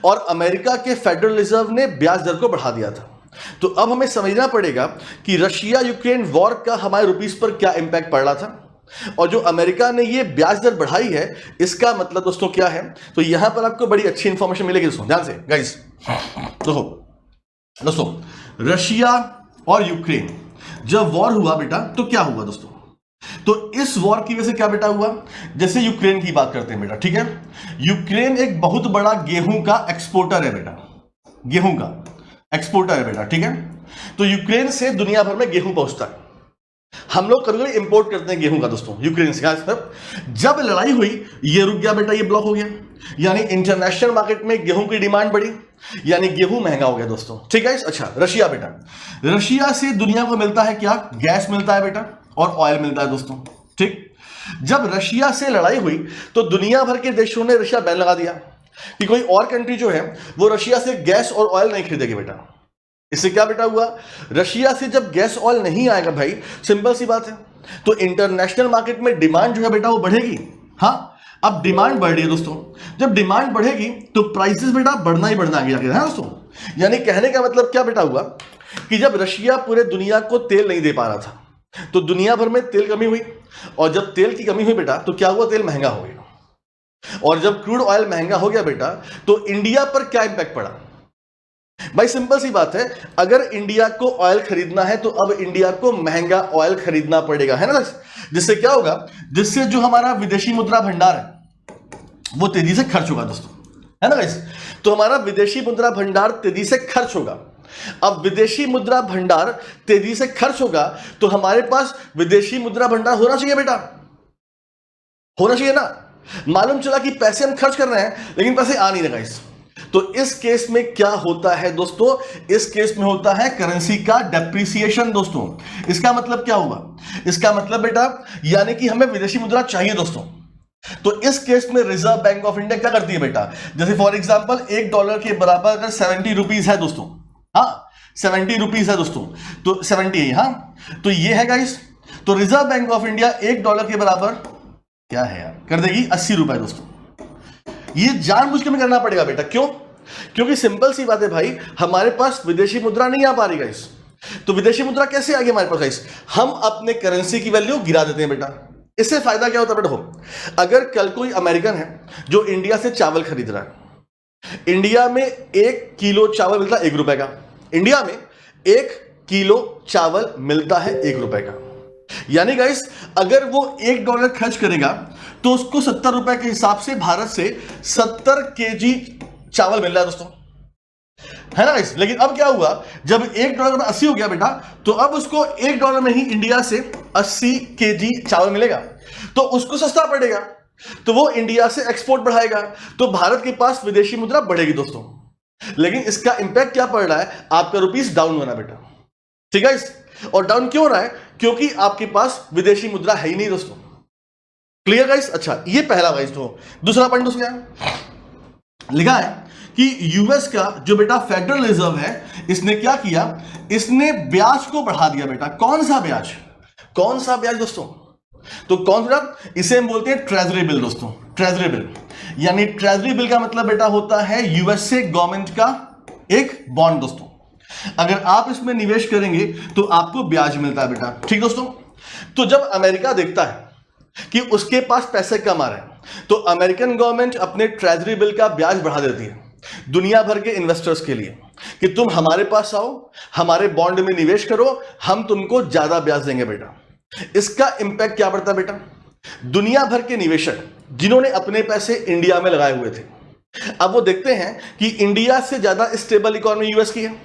और अमेरिका के federal reserve ने ब्याज दर को बढ़ा दिया था। तो अब हमें समझना पड़ेगा कि रशिया यूक्रेन वॉर का हमारे रुपीस पर क्या इंपैक्ट पड़ रहा था, और जो अमेरिका ने ये ब्याज दर बढ़ाई है इसका मतलब दोस्तों क्या है। तो यहां पर आपको बड़ी अच्छी इंफॉर्मेशन मिलेगी दोस्तों, ध्यान से गाइस। दोस्तों रशिया और यूक्रेन जब वॉर हुआ बेटा तो क्या हुआ दोस्तों, तो इस वॉर की वजह से क्या बेटा हुआ, जैसे यूक्रेन की बात करते हैं बेटा, ठीक है। यूक्रेन एक बहुत बड़ा गेहूं का एक्सपोर्टर है बेटा, गेहूं का एक्सपोर्टर है बेटा, ठीक है। तो यूक्रेन से दुनिया भर में गेहूं पहुंचता है। हम लोग कभी कभी इंपोर्ट करते हैं गेहूं का दोस्तों यूक्रेन से। जब लड़ाई हुई ये रुक गया बेटा, ये ब्लॉक हो गया, यानी इंटरनेशनल मार्केट में गेहूं की डिमांड बढ़ी, यानी गेहूं महंगा हो गया दोस्तों, ठीक है। अच्छा रशिया बेटा, रशिया से दुनिया को मिलता है क्या, गैस मिलता है बेटा और ऑयल मिलता है दोस्तों, ठीक। जब रशिया से लड़ाई हुई तो दुनिया भर के देशों ने रशिया बैन लगा दिया कि कोई और कंट्री जो है वो रशिया से गैस और ऑयल नहीं खरीदेगी बेटा। इससे क्या बेटा हुआ, रशिया से जब गैस ऑयल नहीं आएगा भाई, सिंपल सी बात है, तो इंटरनेशनल मार्केट में डिमांड जो है बेटा वो बढ़ेगी। हाँ, अब डिमांड बढ़ रही है दोस्तों, जब डिमांड बढ़ेगी तो प्राइसेस बेटा बढ़ना ही बढ़ना आगे जाके है दोस्तों। यानी कहने का मतलब क्या बेटा हुआ कि जब रशिया पूरे दुनिया को तेल नहीं दे पा रहा था तो दुनिया भर में तेल कमी हुई, और जब तेल की कमी हुई बेटा तो क्या हुआ, तेल महंगा हो गया, और जब क्रूड ऑयल महंगा हो गया बेटा तो इंडिया पर क्या इंपैक्ट पड़ा भाई, सिंपल सी बात है, अगर इंडिया को ऑयल खरीदना है तो अब इंडिया को महंगा ऑयल खरीदना पड़ेगा, है ना। जिससे क्या होगा, जिससे जो हमारा विदेशी मुद्रा भंडार है वो तेजी से खर्च होगा दोस्तों, है ना गाइस। तो हमारा विदेशी मुद्रा भंडार तेजी से खर्च होगा। अब विदेशी मुद्रा भंडार तेजी से खर्च होगा तो हमारे पास विदेशी मुद्रा भंडार होना चाहिए बेटा, होना चाहिए ना। मालूम चला कि पैसे हम खर्च कर रहे हैं लेकिन पैसे आ नहीं रहे गाइस। तो इस केस में क्या होता है दोस्तों, इस केस में होता है करेंसी का डेप्रिसिएशन दोस्तों। इसका मतलब क्या हुआ, इसका मतलब बेटा यानी कि हमें विदेशी मुद्रा चाहिए दोस्तों। तो इस केस में रिजर्व बैंक ऑफ इंडिया क्या करती है बेटा, जैसे फॉर एग्जांपल $1 के बराबर अगर 70 रुपीज है दोस्तों, हाँ 70 रुपीज है दोस्तों, तो 70 हाँ, तो ये है गाइस। तो रिजर्व बैंक ऑफ इंडिया $1 के बराबर क्या है यार, कर देगी 80 रुपए दोस्तों। ये जानबूझ के में करना पड़ेगा बेटा, क्यों, क्योंकि सिंपल सी बात है भाई, हमारे पास विदेशी मुद्रा नहीं आ पा रही गाइस। तो विदेशी मुद्रा कैसे आ गई हमारे पास गाइस, हम अपने करेंसी की वैल्यू गिरा देते हैं बेटा। इससे फायदा क्या होता है बेटा, अगर कल कोई अमेरिकन है जो इंडिया से चावल खरीद रहा है, इंडिया में 1 किलो चावल मिलता है 1 रुपए का, इंडिया में 1 किलो चावल मिलता है 1 रुपए का, यानी गाइस अगर वो $1 खर्च करेगा तो उसको 70 रुपए के हिसाब से भारत से 70 केजी चावल मिल रहा है दोस्तों, है ना गाइस। लेकिन अब क्या हुआ, जब $1 में 80 हो गया बेटा, तो अब उसको $1 में ही इंडिया से 80 केजी चावल मिलेगा, तो उसको सस्ता पड़ेगा, तो वो इंडिया से एक्सपोर्ट बढ़ाएगा, तो भारत के पास विदेशी मुद्रा बढ़ेगी दोस्तों। लेकिन इसका इंपैक्ट क्या पड़ रहा है, आपका रुपीस डाउन हो रहा है बेटा, ठीक है। और डाउन क्यों हो रहा है, क्योंकि आपके पास विदेशी मुद्रा है ही नहीं दोस्तों। Clear guys. अच्छा ये पहला गाइस। तो दूसरा पॉइंट दोस्तों क्या लिखा है कि यूएस का जो बेटा फेडरल रिजर्व है इसने क्या किया, इसने ब्याज को बढ़ा दिया बेटा। कौन सा ब्याज, कौन सा ब्याज दोस्तों, तो कौन सा, इसे हम बोलते हैं ट्रेजरी बिल दोस्तों, ट्रेजरी बिल। यानी ट्रेजरी बिल का मतलब बेटा होता है यूएसए गवर्नमेंट का एक बॉन्ड दोस्तों। अगर आप इसमें निवेश करेंगे तो आपको ब्याज मिलता है बेटा, ठीक दोस्तों। तो जब अमेरिका देखता है कि उसके पास पैसे कम आ रहे हैं तो अमेरिकन गवर्नमेंट अपने ट्रेजरी बिल का ब्याज बढ़ा देती है दुनिया भर के इन्वेस्टर्स के लिए कि तुम हमारे पास आओ, हमारे बॉन्ड में निवेश करो, हम तुमको ज्यादा ब्याज देंगे बेटा। इसका इंपैक्ट क्या पड़ता है बेटा, दुनिया भर के निवेशक जिन्होंने अपने पैसे इंडिया में लगाए हुए थे, अब वो देखते हैं कि इंडिया से ज्यादा स्टेबल इकोनॉमी यूएस की है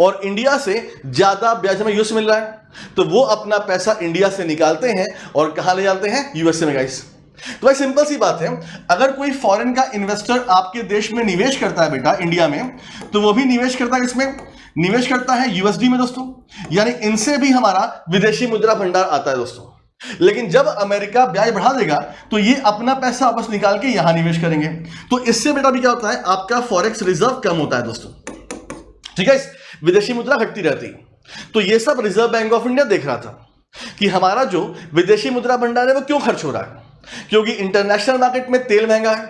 और इंडिया से ज्यादा ब्याज हमें यूएस मिल रहा है, तो वो अपना पैसा इंडिया से निकालते हैं और कहां ले जाते हैं, यूएसए में गाइस। तो भाई सिंपल सी बात है, अगर कोई फॉरेन का इन्वेस्टर आपके देश में निवेश करता है बेटा इंडिया में, तो वो भी निवेश करता है, इसमें निवेश करता है यूएसडी में दोस्तों, यानी इनसे भी हमारा विदेशी मुद्रा भंडार आता है दोस्तों। लेकिन जब अमेरिका ब्याज बढ़ा देगा तो ये अपना पैसा वापस निकाल के यहां निवेश करेंगे, तो इससे बेटा भी क्या होता है, आपका फॉरेक्स रिजर्व कम होता है दोस्तों, ठीक है। विदेशी मुद्रा घटती रहती है। तो ये सब रिजर्व बैंक ऑफ इंडिया देख रहा था कि हमारा जो विदेशी मुद्रा भंडार है वो क्यों खर्च हो रहा है, क्योंकि इंटरनेशनल मार्केट में तेल महंगा है,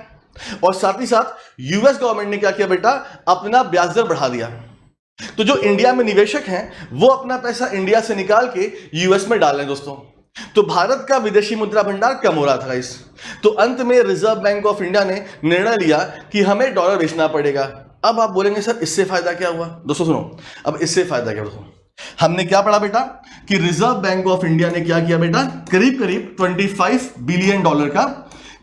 और साथ ही साथ यूएस गवर्नमेंट ने क्या किया बेटा, अपना ब्याज दर बढ़ा दिया। तो जो इंडिया में निवेशक हैं वो अपना पैसा इंडिया से निकाल के यूएस में डाल रहे हैं दोस्तों। तो भारत का विदेशी मुद्रा भंडार कम हो रहा था इस। तो अंत में रिजर्व बैंक ऑफ इंडिया ने निर्णय लिया कि हमें डॉलर बेचना पड़ेगा। अब आप बोलेंगे सर इससे फायदा क्या हुआ? दोस्तों सुनो, अब इससे फायदा क्या दोस्तों, हमने क्या पढ़ा बेटा कि रिजर्व बैंक ऑफ इंडिया ने क्या किया बेटा, करीब करीब 25 बिलियन डॉलर का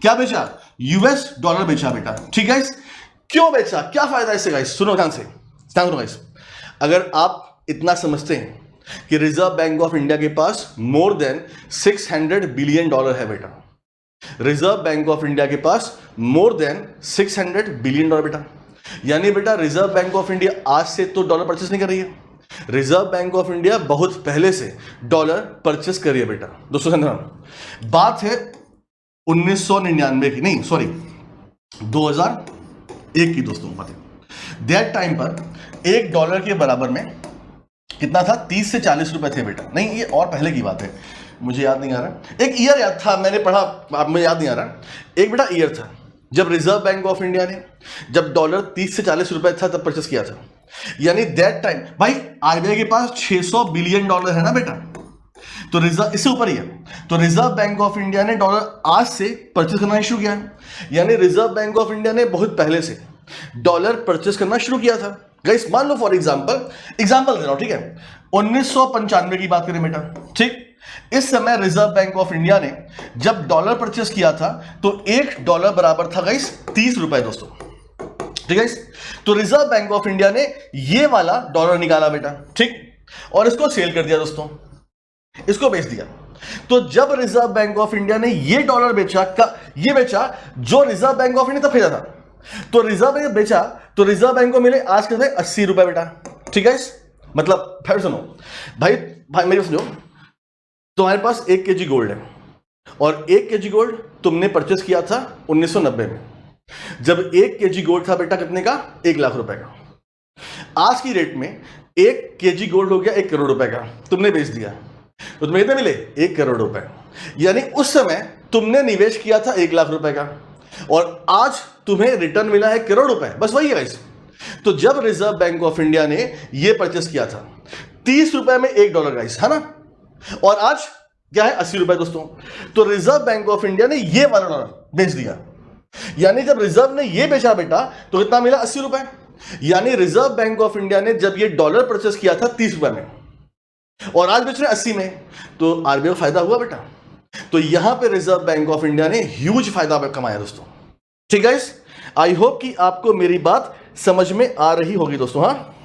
क्या बेचा, यूएस डॉलर बेचा बेटा। ठीक है, क्यों बेचा, क्या फायदा इससे गाइस? सुनो ध्यान से, सुनो गाइस। अगर आप इतना समझते हैं कि रिजर्व बैंक ऑफ इंडिया के पास मोर देन 600 बिलियन डॉलर है बेटा, रिजर्व बैंक ऑफ इंडिया के पास मोर देन 600 बिलियन डॉलर बेटा, यानी बेटा रिजर्व बैंक ऑफ इंडिया आज से तो डॉलर परचेस नहीं कर रही है, रिजर्व बैंक ऑफ इंडिया बहुत पहले से डॉलर परचेस कर रही है बेटा। दोस्तों बात है 1999 की, नहीं सॉरी 2001 की दोस्तों। बात है दैट टाइम पर एक डॉलर के बराबर में कितना था, 30 से 40 रुपए थे बेटा। नहीं ये और पहले की बात है, मुझे याद नहीं आ रहा, एक ईयर याद था, मैंने पढ़ा, अब मुझे याद नहीं आ रहा। एक बेटा ईयर था जब रिजर्व बैंक ऑफ इंडिया ने जब डॉलर 30 से 40 रुपए था तब परचेस किया था, यानी दैट टाइम भाई आरबीआई के पास 600 बिलियन डॉलर है ना बेटा, तो रिजर्व इससे ऊपर ही है। तो रिजर्व बैंक ऑफ इंडिया ने डॉलर आज से परचेस करना शुरू किया, यानी रिजर्व बैंक ऑफ इंडिया ने बहुत पहले से डॉलर परचेस करना शुरू किया था। गाइस मान लो फॉर एग्जांपल दे रहा हूं, ठीक है, 1995 की बात करें बेटा, ठीक, इस समय रिजर्व बैंक ऑफ इंडिया ने जब डॉलर परचेस किया था तो $1 बराबर था गाइस 30 रुपए दोस्तों। ठीक है, तो रिजर्व बैंक ऑफ इंडिया ने ये वाला डॉलर निकाला बेटा, ठीक, और इसको सेल कर दिया दोस्तों, इसको बेच दिया। तो जब रिजर्व बैंक ऑफ इंडिया ने ये डॉलर बेचा, ये बेचा जो रिजर्व बैंक ऑफ इंडिया तब खरीदा था, तो रिजर्व बैंक बेचा तो रिजर्व बैंक को मिले आज कितने, 80 रुपए बेटा। ठीक है, मतलब फिर सुनो भाई मेरी सुनो, तुम्हारे पास 1 केजी गोल्ड है और 1 केजी गोल्ड तुमने परचेस किया था 1990 में, जब 1 केजी गोल्ड था बेटा कितने का, 1 लाख रुपए का। आज की रेट में 1 केजी गोल्ड हो गया 1 करोड़ रुपए का, तुमने बेच दिया तो तुम्हें कितने मिले, 1 करोड़ रुपए। यानी उस समय तुमने निवेश किया था 1 लाख रुपए का और आज तुम्हें रिटर्न मिला है 1 करोड़ रुपए, बस वही है गाइस। तो जब रिजर्व बैंक ऑफ इंडिया ने यह परचेस किया था 30 रुपए में $1 गाइस, है ना, और आज क्या है 80 रुपए दोस्तों। तो रिजर्व बैंक ऑफ इंडिया ने यह वाला डॉलर बेच दिया, यानी जब रिजर्व ने यह बेचा बेटा तो कितना मिला, 80 रुपए। यानी रिजर्व बैंक ऑफ इंडिया ने जब यह डॉलर परचेस किया था 30 रुपए में और आज बेच रहे 80 में, तो आरबीआई को फायदा हुआ बेटा। तो यहां पे रिजर्व बैंक ऑफ इंडिया ने ह्यूज फायदा कमाया दोस्तों। ठीक है, आई होप कि आपको मेरी बात समझ में आ रही होगी दोस्तों। हाँ